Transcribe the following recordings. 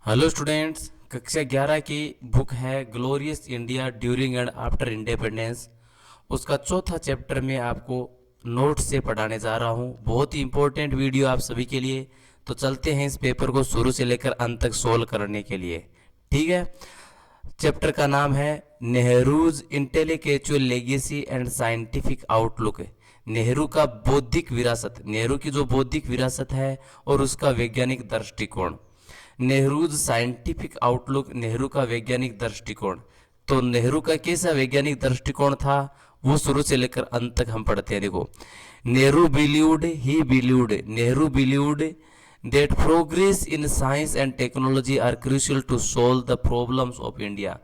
Hello students, कक्षा 11 की book है glorious India during and after independence. उसका चौथा चैप्टर में आपको नोट से पढ़ाने जा रहा हूँ। बहुत ही इंपॉर्टेंट वीडियो आप सभी के लिए। तो चलते हैं इस पेपर को शुरू से लेकर अंत तक सोल्व करने के लिए। ठीक है। चैप्टर का नाम है Nehru's intellectual legacy and scientific outlook. Nehru का बौद्धिक विरासत, नेहरू की जो बौद्धिक विरासत है और उसका वैज्ञानिक दृष्टिकोण। नेहरूज साइंटिफिक आउटलुक, नेहरू का वैज्ञानिक दृष्टिकोण। तो नेहरू का कैसा वैज्ञानिक दृष्टिकोण था वो शुरू से लेकर अंत तक हम पढ़ते हैं। देखो, Nehru believed that progress in science and technology are crucial to solve the problems of India।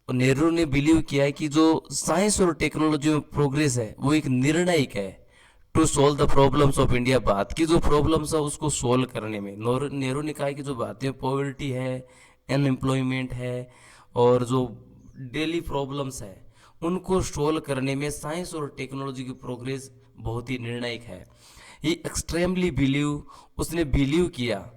Nehru ने बिलीव किया है कि जो साइंस और टेक्नोलॉजी में प्रोग्रेस है वो एक निर्णायक है to solve the problems of India. Bharat की जो प्रॉब्लम्स है उसको सोल्व करने में नेहरू ने कहा कि जो भारत में पॉवर्टी है, अनएम्प्लॉयमेंट है और जो डेली प्रॉब्लम्स है उनको सोल्व करने में साइंस और टेक्नोलॉजी की प्रोग्रेस बहुत ही निर्णायक है। ही एक्सट्रीमली बिलीव, उसने बिलीव किया।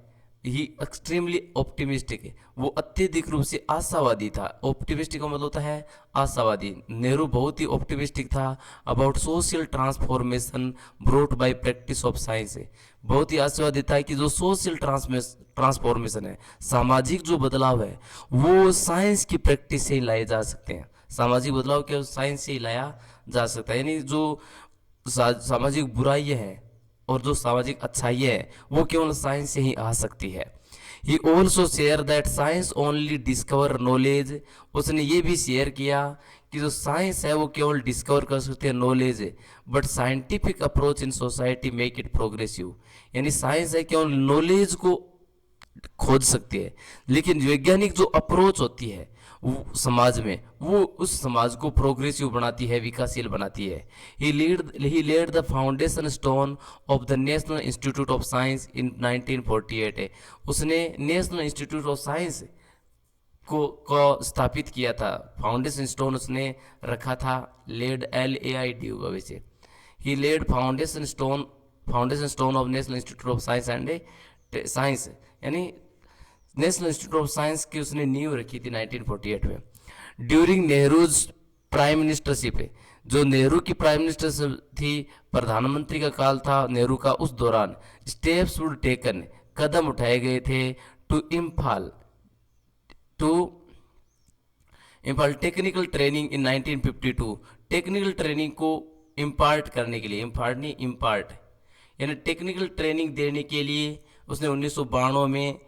ही एक्सट्रीमली ऑप्टिमिस्टिक, वो अत्यधिक रूप से आशावादी था। ऑप्टिमिस्टिक का मतलब होता है आशावादी। नेहरू बहुत ही ऑप्टिमिस्टिक था about social transformation brought bye practice of science. बहुत ही आशावादी था कि जो सोशल ट्रांसफॉर्मेशन है, सामाजिक जो बदलाव है वो साइंस की प्रैक्टिस से ही लाए जा सकते हैं। सामाजिक बदलाव क्या साइंस से ही लाया जा सकता है। यानी जो सामाजिक बुराइयां हैं और जो सामाजिक अच्छाइयाँ है वो केवल साइंस से ही आ सकती है। He also share that science only discover knowledge, उसने ये भी शेयर किया कि जो साइंस है वो केवल डिस्कवर कर सकते हैं knowledge, but scientific approach in society make it progressive. यानी साइंस है केवल नॉलेज को खोज सकती है, लेकिन वैज्ञानिक जो अप्रोच होती है वो समाज में वो उस समाज को प्रोग्रेसिव बनाती है, विकासशील बनाती है। He laid the foundation stone of the national institute of science in 1948 है। उसने नेशनल इंस्टीट्यूट ऑफ साइंस को स्थापित किया था। फाउंडेशन स्टोन उसने रखा था, लेड LAID होगा वैसे। He laid foundation stone of national institute of science and science, यानी नेशनल इंस्टीट्यूट ऑफ साइंस की उसने नींव रखी थी 1948 में। ड्यूरिंग नेहरूज प्राइम मिनिस्टरशिप, जो नेहरू की प्राइम मिनिस्टर थी, प्रधानमंत्री का काल था नेहरू का, उस दौरान स्टेप्स वुड टेकन, कदम उठाए गए थे to impart technical training in 1952। Technical training को इम्पार्ट करने के लिए, इम्पार्ट नहीं इम्पार्ट, यानी टेक्निकल ट्रेनिंग देने के लिए उसने 1992 में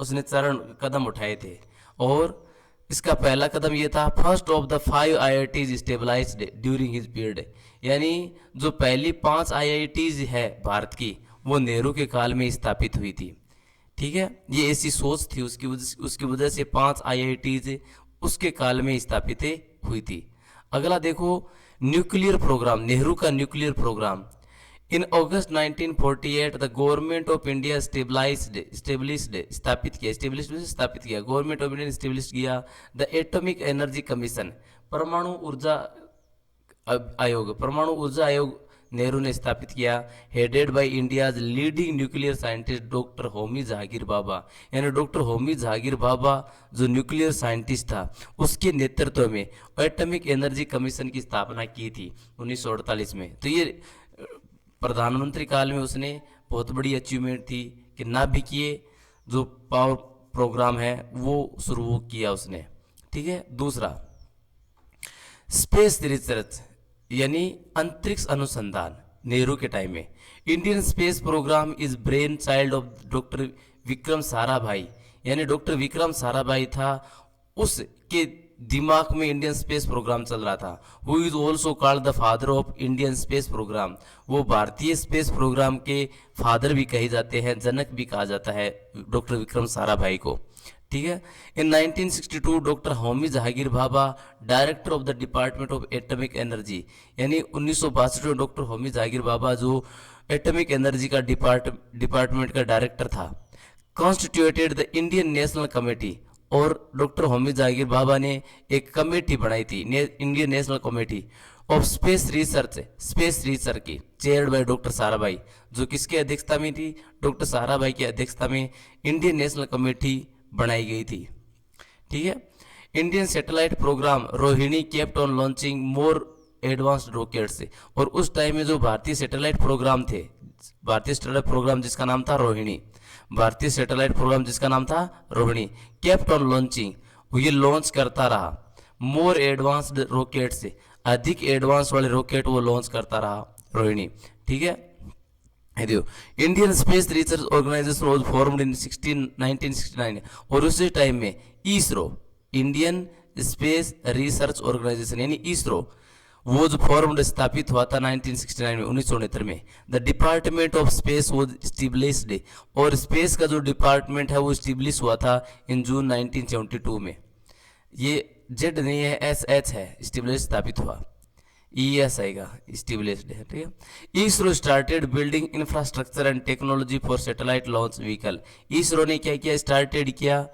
उसने चरण कदम उठाए थे। और इसका पहला कदम ये था, first of the 5 IITs stabilized during his period. यानी जो पहली 5 IITs है भारत की वो नेहरू के काल में स्थापित हुई थी। ठीक है, ये ऐसी सोच थी उसकी वजह से 5 IITs उसके काल में स्थापित हुई थी। अगला देखो, न्यूक्लियर प्रोग्राम, नेहरू का nuclear program. In August 1948 the government of India स्थापित किया गवर्नमेंट ऑफ इंडिया स्टेब्लिश किया द एटॉमिक एनर्जी कमीशन, परमाणु ऊर्जा आयोग नेहरू ने स्थापित किया। Headed by India's leading nuclear scientist doctor Homi Jehangir Bhabha, यानी डॉक्टर होमी जहांगीर बाबा जो न्यूक्लियर साइंटिस्ट था उसके नेतृत्व में एटॉमिक एनर्जी कमीशन की स्थापना की थी 1948 में। तो ये प्रधानमंत्री काल में उसने बहुत बड़ी अचीवमेंट थी कि नाभिकीय जो पावर प्रोग्राम है वो शुरू किया उसने। ठीक है। दूसरा, स्पेस रिसर्च यानी अंतरिक्ष अनुसंधान। नेहरू के टाइम में Indian space programme is brain child of doctor Vikram Sarabhai, यानी डॉक्टर विक्रम साराभाई था, उसके दिमाग में इंडियन स्पेस प्रोग्राम चल रहा था। Who is also called the father of Indian space programme, वो भारतीय स्पेस प्रोग्राम के फादर भी कहे जाते हैं, जनक भी कहा जाता है डॉक्टर विक्रम साराभाई को। ठीक है। इन 1962 doctor Homi Jahangir Bhabha director of the department of atomic energy, यानी 1962 में डॉक्टर होमी जहांगीर भाभा जो एटॉमिक एनर्जी का डिपार्टमेंट का डायरेक्टर था, constituted the Indian national committee, और डॉक्टर होमी जहांगीर भाभा ने एक कमेटी बनाई थी, Indian national committee of space research की, चेयर्ड बाय डॉक्टर साराभाई, जो किसके अध्यक्षता में थी, डॉक्टर साराभाई की अध्यक्षता में इंडियन नेशनल कमेटी बनाई गई थी। ठीक है। Indian satellite programme Rohini kept on launching more advanced rockets. और उस टाइम में जो भारतीय सैटेलाइट प्रोग्राम थे, भारतीय सैटेलाइट प्रोग्राम जिसका नाम था रोहिणी, भारतीय सैटेलाइट प्रोग्राम जिसका नाम था रोहिणी, केप्ट ऑन लॉन्चिंग, ये लॉन्च करता रहा मोर एडवांस्ड रॉकेट से, अधिक एडवांस वाले रॉकेट वो लॉन्च करता रहा रोहिणी। ठीक है। Indian Space Research Organisation was formed in 1969। और उसी टाइम में ISRO, Indian Space Research Organisation यानी इसरो वॉज फॉर्म्ड, स्थापित हुआ था 1969 में, 1969 में। The department of space was established, और स्पेस का जो डिपार्टमेंट है वो स्टेब्लिश हुआ था इन जून 1972 में। ये जेड नहीं है, एस एच है, स्टेब्लिश स्थापित हुआ, ई एस आएगा, स्टेब्लिश्ड है। ठीक है। ISRO started building infrastructure and technology for satellite launch vehicle. ISRO ने क्या किया, स्टार्टेड किया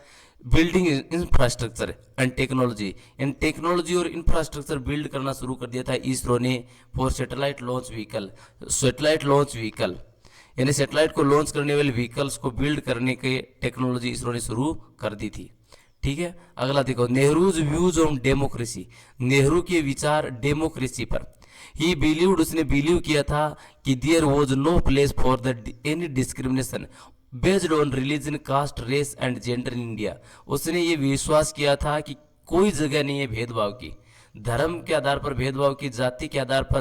building infrastructure and technology, in technology और इंफ्रास्ट्रक्चर बिल्ड करना शुरू कर दिया था इसरो ने for satellite launch vehicle. Satellite launch vehicle यानी सैटेलाइट को लॉन्च करने वाले व्हीकल्स को बिल्ड करने के टेक्नोलॉजी इसरो ने शुरू कर दी थी। ठीक है। अगला देखो, Nehru's views on democracy, Nehru के विचार डेमोक्रेसी पर। ही बिलीव्ड, उसने बिलीव किया था कि there was no place for the any discrimination based on religion, caste, race and gender in India. उसने ये विश्वास किया था कि कोई जगह नहीं है भेदभाव की, धर्म के आधार पर भेदभाव की, जाति के आधार पर,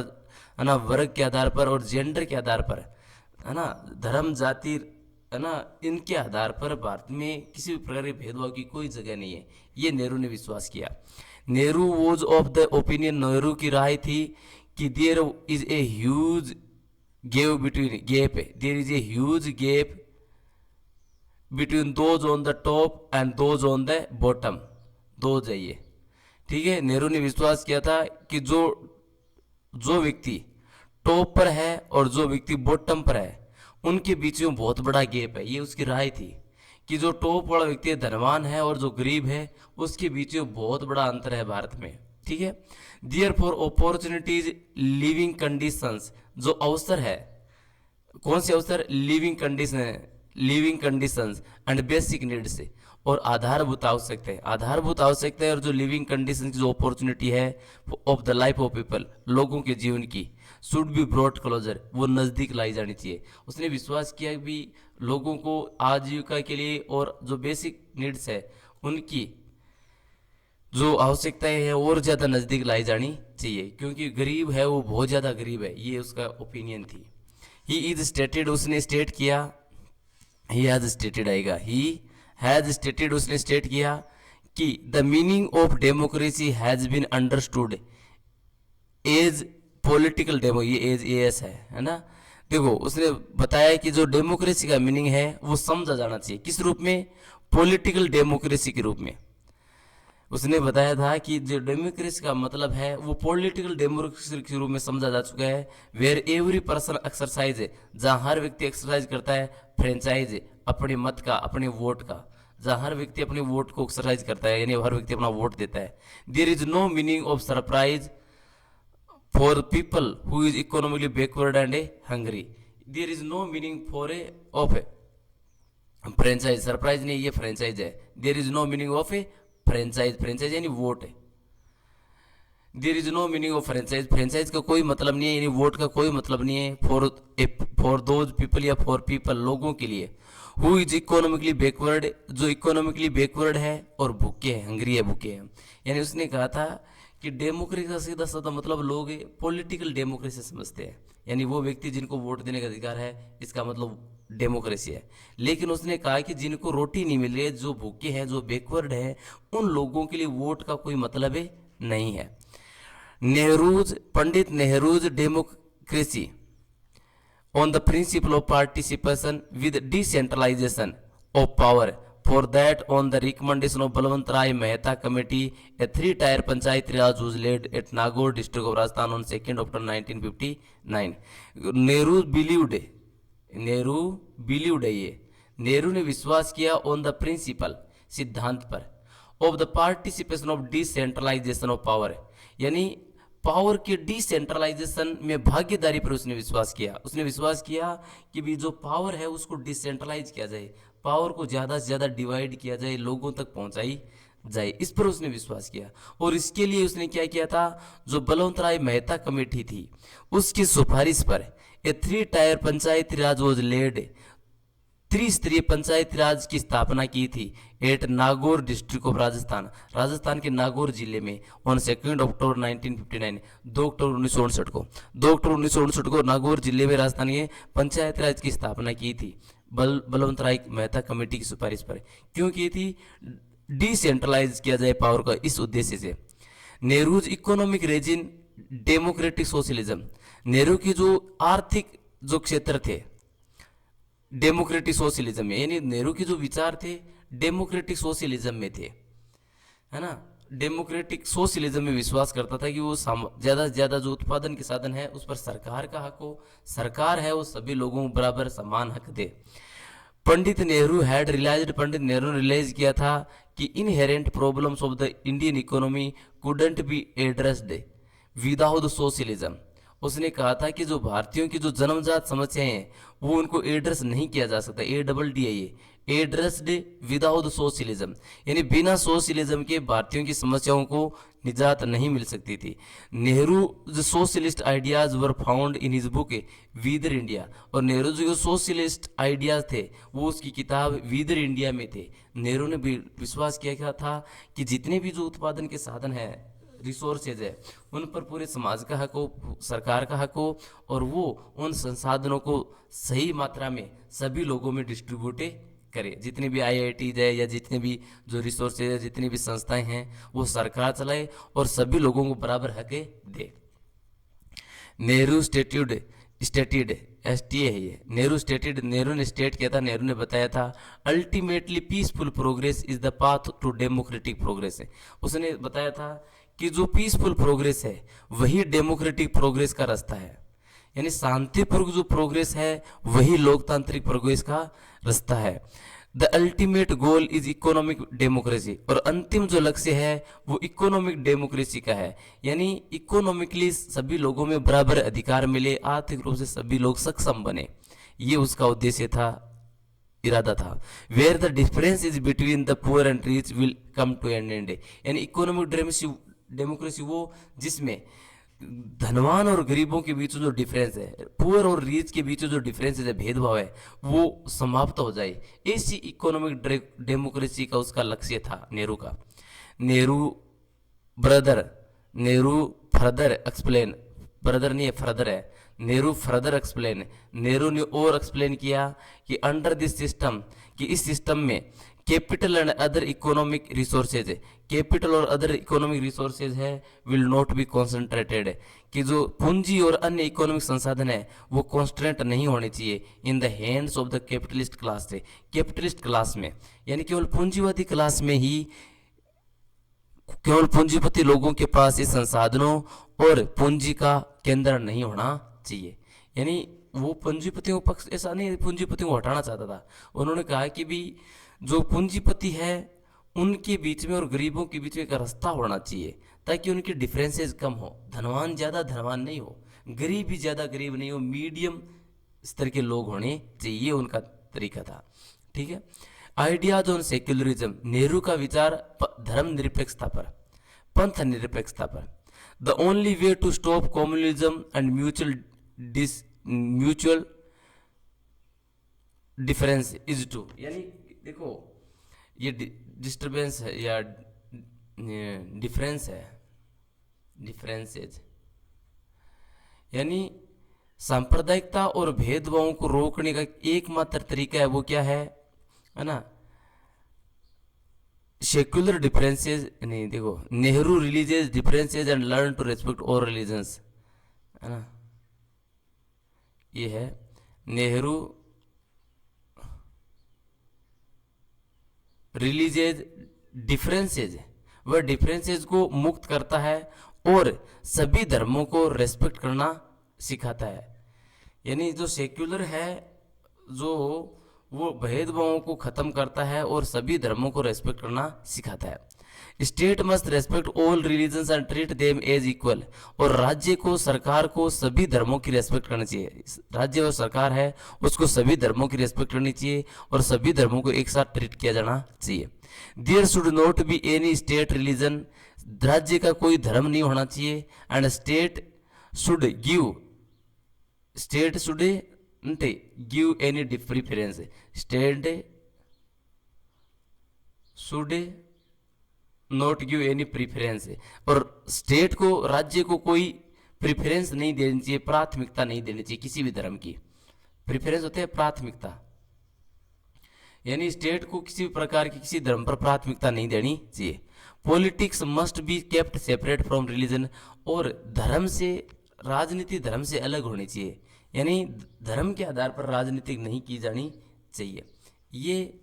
है ना, वर्ग के आधार पर और जेंडर के आधार पर, है ना, धर्म, जाति, है ना, इनके आधार पर भारत में किसी भी प्रकार के भेदभाव की कोई जगह नहीं है, ये नेहरू ने विश्वास किया। Nehru was of the opinion, Nehru की राय थी कि there is a huge gap between those on the top and those on the bottom, दो जाइए। ठीक है। नेहरू ने विश्वास किया था कि जो व्यक्ति टॉप पर है और जो व्यक्ति बॉटम पर है उनके बीच में बहुत बड़ा गैप है। ये उसकी राय थी कि जो टॉप वाला व्यक्ति धनवान है और जो गरीब है उसके बीच में बहुत बड़ा अंतर है भारत में। ठीक है। There for opportunities living conditions, जो अवसर है, कौन से अवसर, living conditions and basic needs, और आधारभूत आवश्यकता है, आधारभूत आवश्यकता है और जो लिविंग कंडीशन की जो अपॉर्चुनिटी है of the life of people, लोगों के जीवन की, शुड बी ब्रॉट क्लोजर, वो नज़दीक लाई जानी चाहिए। उसने विश्वास किया कि भी लोगों को आजीविका के लिए और जो बेसिक नीड्स है उनकी जो आवश्यकताएं हैं और ज़्यादा नज़दीक लाई जानी चाहिए, क्योंकि गरीब है वो बहुत ज़्यादा गरीब है, ये उसका ओपिनियन थी। ही इज स्टेटेड, उसने स्टेट किया, ही हैज स्टेटेड आएगा, ही हैज स्टेटेड, उसने स्टेट किया कि the meaning of democracy has been understood as political demo, ये एज एस है ना। देखो, उसने बताया कि जो डेमोक्रेसी का मीनिंग है वो समझा जाना चाहिए, किस रूप में, पॉलिटिकल डेमोक्रेसी के रूप में। उसने बताया था कि जो डेमोक्रेसी का मतलब है वो पॉलिटिकल डेमोक्रेसी के रूप में समझा जा चुका है, वेयर एवरी पर्सन एक्सरसाइज है, जहाँ हर व्यक्ति एक्सरसाइज करता है फ्रेंचाइज अपने मत का, अपने वोट का, जहाँ हर व्यक्ति अपने वोट को एक्सरसाइज करता है, यानी हर व्यक्ति अपना वोट देता है। There is no meaning of surprise for people who is economically backward and a hungry. There is no meaning for a of a franchise, surprise नहीं, ये फ्रेंचाइज है। There is no meaning of a franchise, franchise यानी vote है। There is no meaning of franchise, franchise का कोई मतलब नहीं है, यानी वोट का कोई मतलब नहीं है, फॉर दोज पीपल या फॉर पीपल, लोगों के लिए, हु इज इकोनॉमिकली बैकवर्ड, जो इकोनॉमिकली बैकवर्ड है और भूखे हैं, हंगरी है, भूखे हैं। यानी उसने कहा था कि डेमोक्रेसी का सीधा साधा मतलब लोग पॉलिटिकल डेमोक्रेसी समझते हैं, यानी वो व्यक्ति जिनको वोट देने का अधिकार है, इसका मतलब डेमोक्रेसी है। लेकिन उसने कहा कि जिनको रोटी नहीं मिल रही है, जो भूखे हैं, जो बैकवर्ड है, उन लोगों के लिए वोट का कोई मतलब नहीं है। Nehru's, Pandit Nehru's democracy on the principle of participation with decentralization of power. For that, on the recommendation of Balwant Rai Mehta Committee, a 3-tier Panchayat Raj was led at Nagaur district of Rajasthan on 2nd October 1959. Nehru believed ये, नेहरू ने विश्वास किया on the principle, सिद्धांत पर, of the participation of decentralisation of power, यानी power के decentralisation में भागीदारी पर उसने विश्वास किया। उसने विश्वास किया कि भी जो पावर है उसको डिसेंट्रलाइज किया जाए, पावर को ज़्यादा से ज़्यादा डिवाइड किया जाए, लोगों तक पहुंचाई जाए, इस पर उसने विश्वास किया। और इसके लिए उसने क्या किया था, जो बलवंत राय मेहता कमेटी थी उसकी सिफारिश पर a 3 tier panchayati raj was laid, त्रिस्तरीय पंचायती राज की स्थापना की थी at Nagaur district of Rajasthan, Rajasthan के नागौर जिले में ऑन 2 अक्टूबर 1959, 2 अक्टूबर 1959 को 2 अक्टूबर 1959 को नागौर जिले में राजस्थान के पंचायती राज की स्थापना की थी बलवंत राय मेहता कमेटी की सिफारिश पर। क्यों की थी, डिसेंट्रलाइज किया जाए पावर का, इस उद्देश्य से। Nehru's economic resin democratic socialism, Nehru की जो आर्थिक जो क्षेत्र थे डेमोक्रेटिक सोशलिज्म में, यानी नेहरू के जो विचार थे डेमोक्रेटिक सोशलिज्म में थे, है ना। डेमोक्रेटिक सोशलिज्म में विश्वास करता था कि वो ज़्यादा से ज़्यादा जो उत्पादन के साधन है उस पर सरकार का हक हो, सरकार है वो सभी लोगों को बराबर समान हक दे। पंडित नेहरू हैड रियलाइज्ड, पंडित नेहरू ने रियलाइज किया था कि inherent problems of the Indian economy couldn't be addressed without socialism. उसने कहा था कि जो भारतीयों की जो जन्मजात समस्याएं हैं वो उनको एड्रेस नहीं किया जा सकता, ADD है ये, एड्रेस्ड विदाउट सोशलिज्म, यानी बिना सोशलिज्म के भारतीयों की समस्याओं को निजात नहीं मिल सकती थी। नेहरू जो socialist ideas were found in his book wither India, और नेहरू जो सोशलिस्ट आइडियाज थे वो उसकी किताब वीदर इंडिया में थे। नेहरू ने भी विश्वास किया था कि जितने भी जो उत्पादन के साधन है, रिसोर्सेज है, उन पर पूरे समाज का हक हो, सरकार का हक हो, और वो उन संसाधनों को सही मात्रा में सभी लोगों में डिस्ट्रीब्यूट करे। जितने भी IIT है या जितने भी जो रिसोर्सेज है, जितनी भी संस्थाएं हैं वो सरकार चलाए और सभी लोगों को बराबर हक दे। नेहरू स्टेटेड STA है ये, नेहरू स्टेटेड, नेहरू ने स्टेट किया था, नेहरू ने बताया था ultimately peaceful progress is the path to democratic progress है। उसने बताया था कि जो पीसफुल प्रोग्रेस है वही डेमोक्रेटिक प्रोग्रेस का रास्ता है, यानी शांतिपूर्वक जो प्रोग्रेस है वही लोकतांत्रिक प्रोग्रेस का रास्ता है। The ultimate goal is economic democracy, और अंतिम जो लक्ष्य है वो इकोनॉमिक डेमोक्रेसी का है, यानी इकोनॉमिकली सभी लोगों में बराबर अधिकार मिले, आर्थिक रूप से सभी लोग सक्षम बने, ये उसका उद्देश्य था, इरादा था। Where the difference is between the poor and rich will come to an end, यानी इकोनॉमिक डेमोक्रेसी वो जिसमें धनवान और गरीबों के बीच जो डिफरेंस है, पुअर और रिच के बीच जो डिफरेंस है, भेदभाव है, वो समाप्त हो जाए। ऐसी इकोनॉमिक डेमोक्रेसी का उसका लक्ष्य था नेहरू का। नेहरू फर्दर एक्सप्लेन, ब्रदर नहीं है फर्दर है, नेहरू फर्दर एक्सप्लेन, नेहरू ने और एक्सप्लेन किया कि अंडर दिस सिस्टम, कि इस सिस्टम में capital and other economic resources है, कैपिटल और अदर इकोनॉमिक रिसोर्सेज है विल नॉट बी कॉन्सेंट्रेटेड, कि जो पूंजी और अन्य इकोनॉमिक संसाधन है वो कॉन्स्टेंट नहीं होने चाहिए in the hands of the capitalist class से, कैपिटलिस्ट क्लास में, यानी केवल पूंजीवादी क्लास में ही, केवल पूंजीपति लोगों के पास ये संसाधनों और पूंजी का केंद्र नहीं होना चाहिए। यानी वो पूंजीपतियों पक्ष ऐसा नहीं, पूंजीपतियों को हटाना चाहता था। उन्होंने कहा कि भी जो पूंजीपति है उनके बीच में और गरीबों के बीच में एक रास्ता होना चाहिए ताकि उनके डिफरेंसेस कम हो, धनवान ज़्यादा धनवान नहीं हो, गरीब भी ज़्यादा गरीब नहीं हो, मीडियम स्तर के लोग होने चाहिए, उनका तरीका था। ठीक है। आइडियाज ऑन सेक्युलरिज्म, नेहरू का विचार धर्मनिरपेक्षता पर, पंथ निरपेक्षता पर। The only way to stop communism and mutual difference is to, यानी देखो ये डिस्टर्बेंस है या डिफरेंस है, डिफरेंसेज, यानी सांप्रदायिकता और भेदभावों को रोकने का एकमात्र तरीका है, वो क्या है ना, सेक्युलर डिफरेंसेज नहीं, देखो Nehru religious differences and learn to respect all religions, है ना, ये है नेहरू रिलीजियस डिफरेंसेज, वह डिफरेंसेज को मुक्त करता है और सभी धर्मों को रेस्पेक्ट करना सिखाता है। यानी जो सेक्युलर है जो वो भेदभावों को खत्म करता है और सभी धर्मों को रेस्पेक्ट करना सिखाता है। State must respect all religions and treat them as equal, और राज्य को, सरकार को सभी धर्मों की रेस्पेक्ट करनी चाहिए। राज्य और सरकार है उसको सभी धर्मों की रेस्पेक्ट करनी चाहिए और सभी धर्मों को एक साथ ट्रीट किया जाना चाहिए। There should not be any state religion, राज्य का कोई धर्म नहीं होना चाहिए। And state should give any preference, state should not give any preference, और स्टेट को, राज्य को कोई प्रिफरेंस नहीं देनी चाहिए, प्राथमिकता नहीं देनी चाहिए किसी भी धर्म की। प्रिफरेंस होते हैं प्राथमिकता, यानी स्टेट को किसी भी प्रकार की किसी धर्म पर प्राथमिकता नहीं देनी चाहिए। Politics must be kept separate from religion, और धर्म से, राजनीति धर्म से अलग होनी चाहिए, यानी धर्म के आधार पर राजनीति नहीं की जानी चाहिए। ये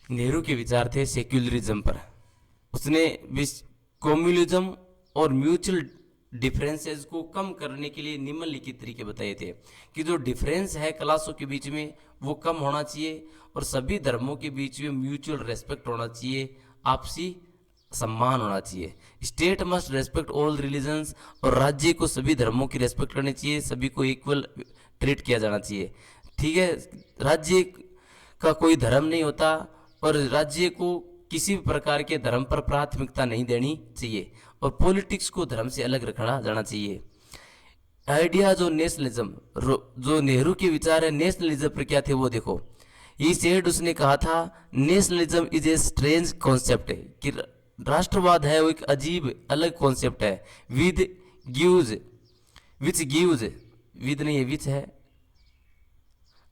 नेहरू के विचार थे सेक्युलरिज्म पर। उसने कम्युनिज्म और म्यूचुअल डिफरेंसेस को कम करने के लिए निम्नलिखित तरीके बताए थे कि जो डिफरेंस है क्लासों के बीच में वो कम होना चाहिए, और सभी धर्मों के बीच में म्यूचुअल रेस्पेक्ट होना चाहिए, आपसी सम्मान होना चाहिए। State must respect all religions, और राज्य को सभी धर्मों की रेस्पेक्ट करनी चाहिए, सभी को इक्वल ट्रीट किया जाना चाहिए। ठीक है, राज्य का कोई धर्म नहीं होता और राज्य को किसी भी प्रकार के धर्म पर प्राथमिकता नहीं देनी चाहिए, और पॉलिटिक्स को धर्म से अलग रखना जाना चाहिए। आइडियाज ऑफ नेशनलिज्म, जो नेहरू के विचार है नेशनलिज्म पर क्या थे वो देखो। ये सेड, उसने कहा था nationalism is a strange concept, कि राष्ट्रवाद है वो एक अजीब अलग कॉन्सेप्ट है। विच गिव्स विद नहीं है, विच है,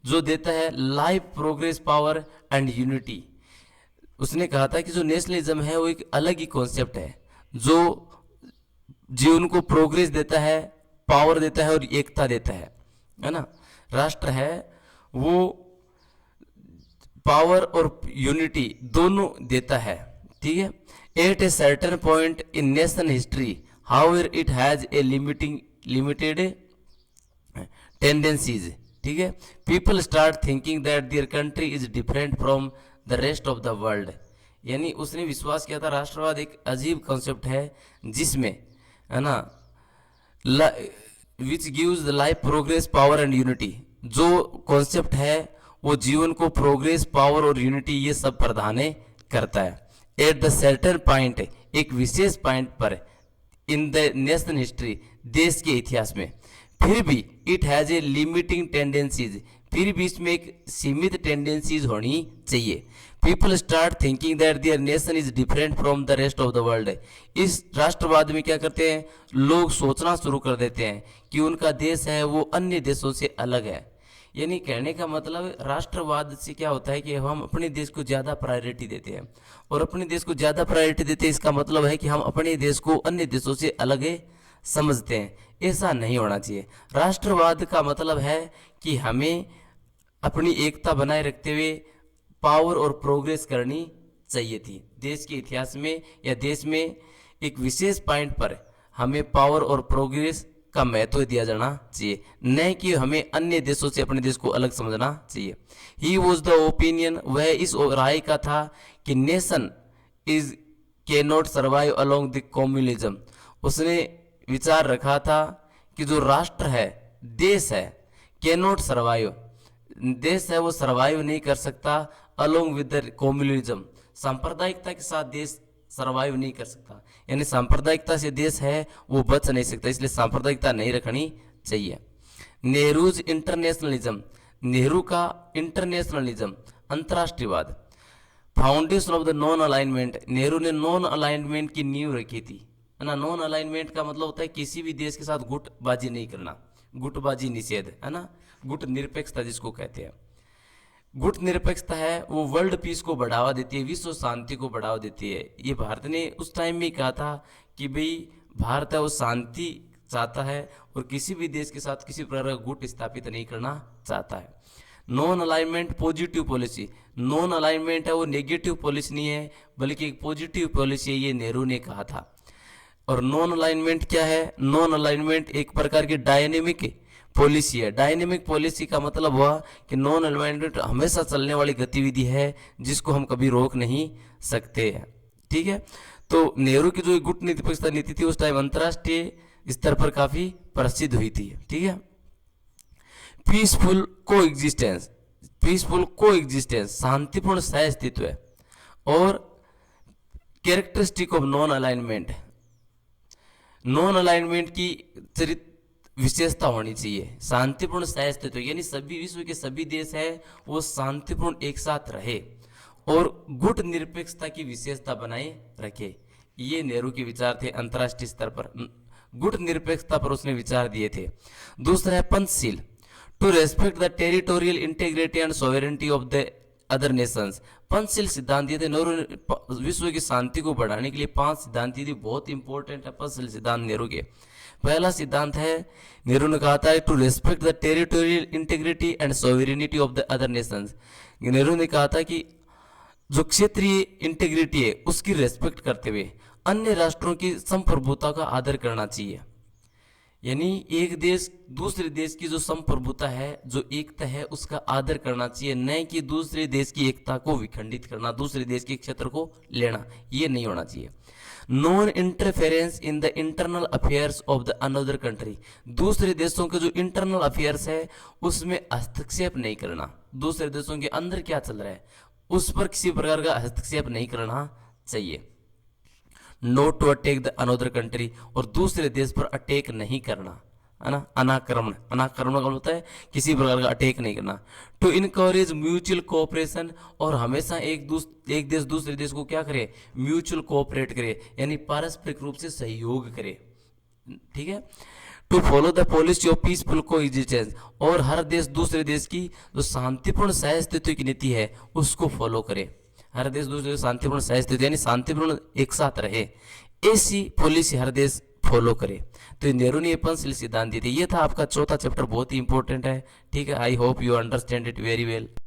जो देता है life, progress, power and unity. उसने कहा था कि जो नेशनलिज्म है वो एक अलग ही कॉन्सेप्ट है, जो जीवन को प्रोग्रेस देता है, पावर देता है और एकता देता है ना। राष्ट्र है वो पावर और यूनिटी दोनों देता है। ठीक है, at a certain point in nation history however it has a limited tendencies. ठीक है, people start thinking that their country is different from the rest of the world, यानी उसने विश्वास किया था राष्ट्रवाद एक अजीब कॉन्सेप्ट है जिसमें, है ना, which gives the life, progress, power and unity. जो कॉन्सेप्ट है वो जीवन को प्रोग्रेस, पावर और यूनिटी ये सब प्रदान करता है। एट द सर्टेन पॉइंट, एक विशेष पॉइंट पर इन द नेशनल हिस्ट्री, देश के इतिहास में, फिर भी it has A limiting tendencies, फिर भी इसमें एक सीमित टेंडेंसीज होनी चाहिए। People start thinking that there nation is different from the rest of the world. इस राष्ट्रवाद में क्या करते हैं, लोग सोचना शुरू कर देते हैं कि उनका देश है वो अन्य देशों से अलग है। यानी कहने का मतलब राष्ट्रवाद से क्या होता है कि हम अपने देश को ज़्यादा प्रायोरिटी देते हैं, और अपने देश को ज़्यादा प्रायोरिटी देते हैं इसका मतलब है कि हम अपने देश को अन्य देशों से अलग समझते हैं। ऐसा नहीं होना चाहिए। राष्ट्रवाद का मतलब है कि हमें अपनी एकता बनाए रखते हुए पावर और प्रोग्रेस करनी चाहिए थी। देश के इतिहास में या देश में एक विशेष पॉइंट पर हमें पावर और प्रोग्रेस का महत्व दिया जाना चाहिए, न कि हमें अन्य देशों से अपने देश को अलग समझना चाहिए। ही वॉज द ओपिनियन, वह इस राय का था कि नेशन इज के not survive along the communism. उसने विचार रखा था कि जो राष्ट्र है, देश है, कैन नॉट सर्वाइव, देश है वो सर्वाइव नहीं कर सकता अलोंग विद द कम्युनिज्म, सांप्रदायिकता के साथ देश सर्वाइव नहीं कर सकता, यानी सांप्रदायिकता से देश है वो बच नहीं सकता, इसलिए सांप्रदायिकता नहीं रखनी चाहिए। नेहरूज इंटरनेशनलिज्म, नेहरू का इंटरनेशनलिज्म, अंतर्राष्ट्रीयवाद। Foundation of the non alignment, Nehru ने नॉन अलाइनमेंट की नींव रखी थी, है ना। नॉन अलाइनमेंट का मतलब होता है किसी भी देश के साथ गुटबाजी नहीं करना, गुटबाजी निषेध, है ना। गुट निरपेक्षता जिसको कहते हैं, गुट निरपेक्षता है वो वर्ल्ड पीस को बढ़ावा देती है, विश्व शांति को बढ़ावा देती है। ये भारत ने उस टाइम में कहा था कि भाई भारत है वो शांति चाहता है और किसी भी देश के साथ किसी प्रकार का गुट स्थापित नहीं करना चाहता है। Non alignment positive policy, non alignment है वो नेगेटिव पॉलिसी नहीं है बल्कि एक पॉजिटिव पॉलिसी है, ये नेहरू ने कहा था। और नॉन अलाइनमेंट क्या है, नॉन अलाइनमेंट एक प्रकार की डायनेमिक पॉलिसी है। डायनेमिक पॉलिसी का मतलब हुआ कि नॉन अलाइनमेंट हमेशा चलने वाली गतिविधि है जिसको हम कभी रोक नहीं सकते हैं, ठीक है। तो नेहरू की जो गुट निरपेक्षता नीति थी उस टाइम अंतर्राष्ट्रीय स्तर पर काफी प्रसिद्ध हुई थी, ठीक है। पीसफुल को एग्जिस्टेंस, पीसफुल को एग्जिस्टेंस शांतिपूर्ण सह अस्तित्व है। और characteristic of non alignment, non alignment की चरित्र विशेषता होनी चाहिए। शांतिपूर्ण सह अस्तित्व यानी सभी विश्व के सभी देश है वो शांतिपूर्ण एक साथ रहे और गुट निरपेक्षता की विशेषता बनाए रखे। ये नेहरू के विचार थे अंतर्राष्ट्रीय स्तर पर, गुट निरपेक्षता पर उसने विचार दिए थे। दूसरा है Panchsheel, to respect the territorial integrity and sovereignty of the other nations. Panchsheel सिद्धांत दिए थे नेहरू ने विश्व की शांति को बढ़ाने के लिए। 5 सिद्धांत दिए थे, बहुत इंपॉर्टेंट है पंचशील सिद्धांत नेहरू के। पहला सिद्धांत है, नेहरू ने कहा था to respect the territorial integrity and sovereignty of the other nations. Nehru ने कहा था कि जो क्षेत्रीय इंटीग्रिटी है उसकी रेस्पेक्ट करते हुए अन्य राष्ट्रों की संप्रभुता का आदर करना चाहिए। यानी एक देश दूसरे देश की जो संप्रभुता है, जो एकता है, उसका आदर करना चाहिए, न कि दूसरे देश की एकता को विखंडित करना, दूसरे देश के क्षेत्र को लेना, ये नहीं होना चाहिए। Non interference in the internal affairs of the another country, दूसरे देशों के जो इंटरनल अफेयर्स है उसमें हस्तक्षेप नहीं करना। दूसरे देशों के अंदर क्या चल रहा है उस पर किसी प्रकार का हस्तक्षेप नहीं करना चाहिए। Not to attack the another country, और दूसरे देश पर अटैक नहीं करना, है ना। अनाक्रमण, अनाक्रमण का होता है किसी प्रकार का अटैक नहीं करना। टू इनकरेज म्यूचुअल कोऑपरेशन, और हमेशा एक देश दूसरे देश को क्या करे, म्यूचुअल कोऑपरेट करे, यानी पारस्परिक रूप से सहयोग करे, ठीक है। To follow the policy of peaceful coexistence, और हर देश दूसरे देश की जो शांतिपूर्ण सह अस्तित्व की नीति है उसको फॉलो करे। हर देश दूसरे शांतिपूर्ण सह अस्तित्व यानी शांतिपूर्ण एक साथ रहे, ऐसी पॉलिसी हर देश फॉलो करे। तो नेहरू ने ये पंचशील सिद्धांत दिए थे। ये था आपका चौथा चैप्टर, बहुत ही इंपॉर्टेंट है, ठीक है। I hope you understand it very well.